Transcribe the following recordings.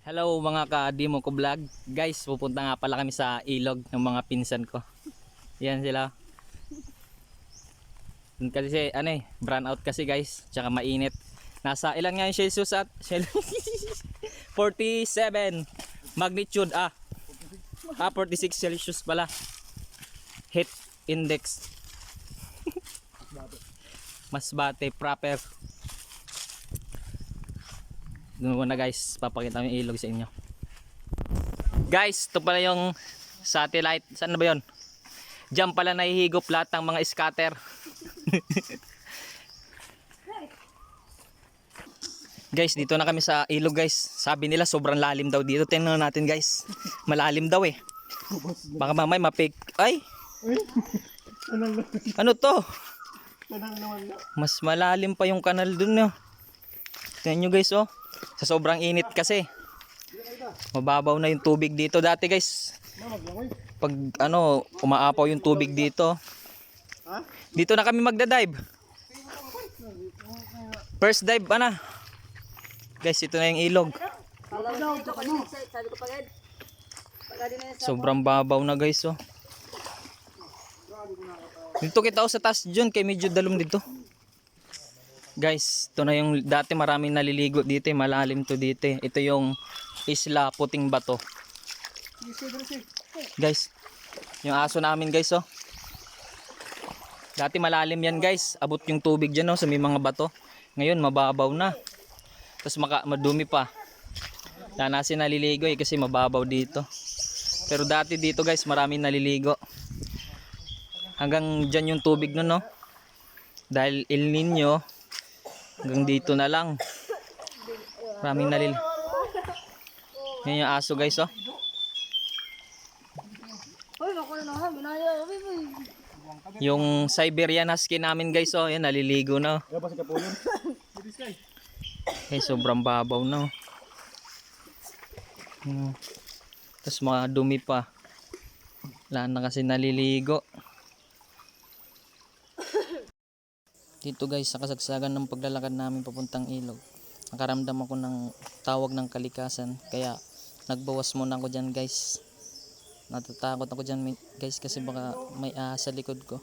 Hello mga ka-demo ko vlog. Guys, pupunta nga pala kami sa ilog ng mga pinsan ko. Yan sila. Kasi brown out kasi guys, tsaka mainit. Nasa ilan nga yung Celsius at 47 magnitude 46 Celsius pala. Heat index. Masbate proper. Doon na guys, papakita ko yung ilog sa inyo. Guys, ito pala yung satellite. Saan na ba yun? Diyan pala nahihigop lahat ng mga scatter. Guys, dito na kami sa ilog guys. Sabi nila sobrang lalim daw dito. Tingnan natin guys. Malalim daw eh. Baka mamay mapik. Ay! Ano to? Mas malalim pa yung kanal dun no. Tingnan nyo guys oh. Sa sobrang init kasi mababaw na yung tubig dito dati guys. Pag umaapaw yung tubig dito. Dito na kami magda-dive. First dive guys, ito na yung ilog. Sobrang babaw na guys oh. Dito kita sa taas dyan kay medyo dalom dito. Guys, ito na yung dati maraming naliligo dito eh. Malalim to dito eh. Ito yung Isla Puting Bato. Guys, yung aso namin guys oh. Dati malalim yan guys. Abot yung tubig dyan oh, sa may mga bato. Ngayon mababaw na. Tapos madumi pa. Nanasin naliligo eh kasi mababaw dito. Pero dati dito guys maraming naliligo. Hanggang dyan yung tubig nun no. Dahil El Nino. Hanggang dito na lang. Maraming nalil. Yan yung aso guys oh. Yung Siberian Husky namin guys oh. Yan naliligo na oh. Sobrang babaw na oh. Tapos mga dumi pa. Wala na kasi naliligo. Dito guys sa kasagsagan ng paglalakad namin papuntang ilog, nakaramdam ako ng tawag ng kalikasan, kaya nagbawas muna ako dyan guys. Natatakot ako dyan guys kasi baka may sa likod ko.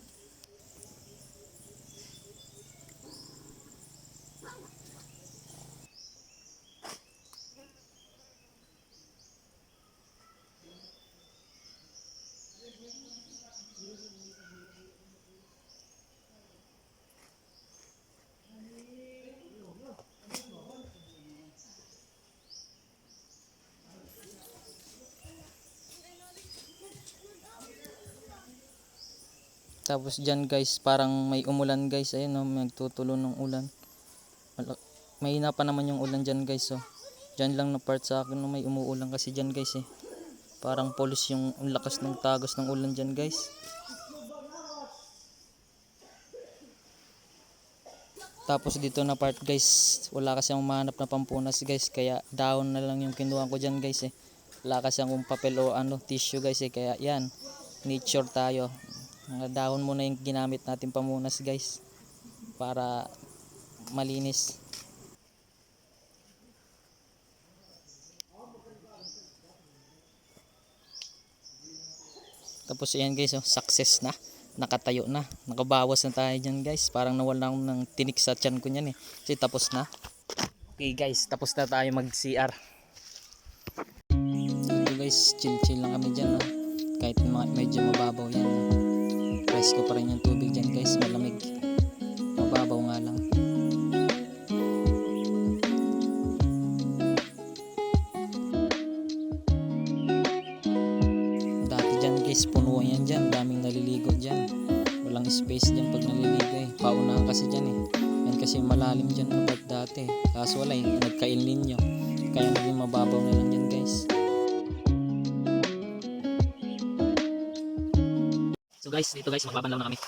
Tapos dyan guys parang may umulan guys. Ayun oh, nagtutulo ng ulan. Mahina pa naman yung ulan dyan guys oh. Dyan lang na part sa akin no, may umuulan kasi dyan guys eh. Parang polis yung lakas ng tagos ng ulan dyan guys. Tapos dito na part guys, wala kasi akong mahanap na pampunas guys, kaya dahon na lang yung kinuha ko dyan guys eh. Wala kasi akong papel o tissue guys eh, kaya yan, nature tayo. Mga dahon muna yung ginamit natin pamunas guys, para malinis. Tapos ayan guys oh, success na. Nakatayo na, nakabawas na tayo dyan guys. Parang nawala akong ng tinik sa tiyan ko nyan eh, kasi tapos na. Okay guys, tapos na tayo mag CR. Dito guys, chill lang kami dyan oh. Kahit medyo mababaw yan, price ko pa rin yung tubig dyan guys, malamig. Mababaw nga lang. Dati dyan guys, puno yan dyan, daming naliligo dyan. Walang space dyan pag naliligo eh. Paunahan kasi dyan eh. Yan kasi malalim dyan na dati. Kaso wala eh, nagka-El Nino. Kaya naging mababaw na lang dyan guys. So guys, dito guys, magbabanlaw na kami. Ito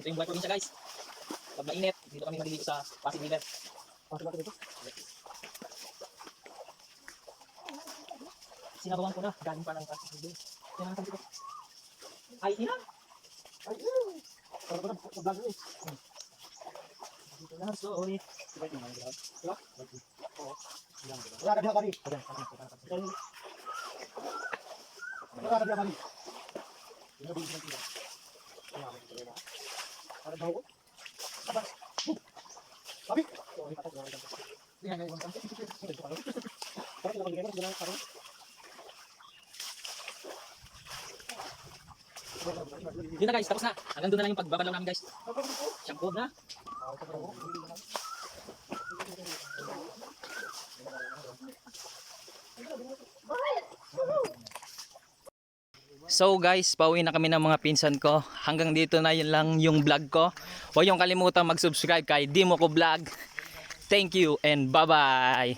yung buhay probinsya guys. Pag mainit, Dito kami maliligo sa Pasig River. Sinabawan ko na, galing pa ng Pasig River. Yan ang sabi ko. Ay, ilan? Ay, ilan? Para ba na, vlog eh. Dito na, sorry. Diba? Wala ka diha bari. Wala ka diha bari. Para daw. Sabi. Yun na guys, tapos na. Hanggang doon na lang yung pagbabalaw namin guys. Shampoo na. So guys, pauwi na kami ng mga pinsan ko. Hanggang dito na yun lang yung vlog ko. Huwag yung kalimutan mag-subscribe kay Dimo Ko Vlog. Thank you and bye-bye.